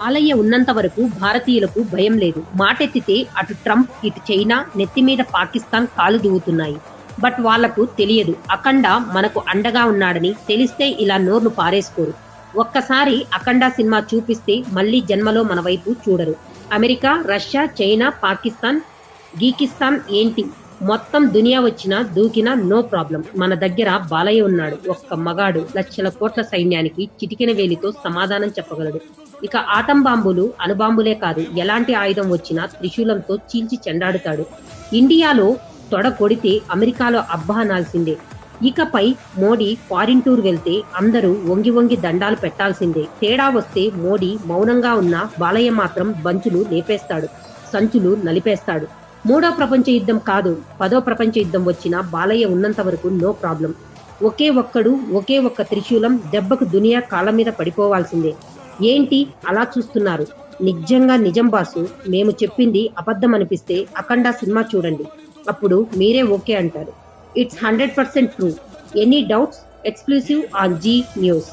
బాలయ్య ఉన్నంత వరకు భారతీయులకు భయం లేదు. మాటెత్తితే అటు ట్రంప్, ఇటు చైనా, నెత్తిమీద పాకిస్తాన్ కాలు దువ్వుతున్నాయి. బట్ వాళ్లకు తెలియదు అఖండ మనకు అండగా ఉన్నాడని. తెలిస్తే ఇలా నోర్లు పారేసుకోరు. ఒక్కసారి అఖండ సినిమా చూపిస్తే మళ్లీ జన్మలో మన వైపు చూడరు. అమెరికా, రష్యా, చైనా, పాకిస్తాన్, గీకిస్తాన్ ఏంటి, మొత్తం దునియా వచ్చినా దూకినా నో ప్రాబ్లం. మన దగ్గర బాలయ్య ఉన్నాడు. ఒక్క మగాడు లక్షల కోట్ల సైన్యానికి చిటికెన వేలితో సమాధానం చెప్పగలడు. ఇక ఆటం బాంబులు, అణుబాంబులే కాదు, ఎలాంటి ఆయుధం వచ్చినా త్రిశూలంతో చీల్చి చెండాడుతాడు. ఇండియాలో తొడ కొడితే అమెరికాలో అబ్బా అనాల్సిందే. ఇకపై మోడీ ఫారిన్ టూర్ వెళ్తే అందరూ వంగి వంగి దండాలు పెట్టాల్సిందే. తేడా వస్తే మోడీ మౌనంగా ఉన్న బాలయ్య మాత్రం బంచులు లేపేస్తాడు, సంచులు నలిపేస్తాడు. 3వ ప్రపంచ యుద్ధం కాదు, 10వ ప్రపంచ యుద్ధం వచ్చినా బాలయ్య ఉన్నంత వరకు నో ప్రాబ్లం. ఒకే ఒక్కడు, ఒకే ఒక్క త్రిశూలం దెబ్బకు దునియా కాళ్ళ మీద పడిపోవాల్సిందే. ఏంటి అలా చూస్తున్నారు? నిజంగా నిజం బాసు. మేము చెప్పింది అబద్ధం అనిపిస్తే అఖండ సినిమా చూడండి, అప్పుడు మీరే ఓకే అంటారు. It's 100% true. Any doubts? Exclusive on Zee news.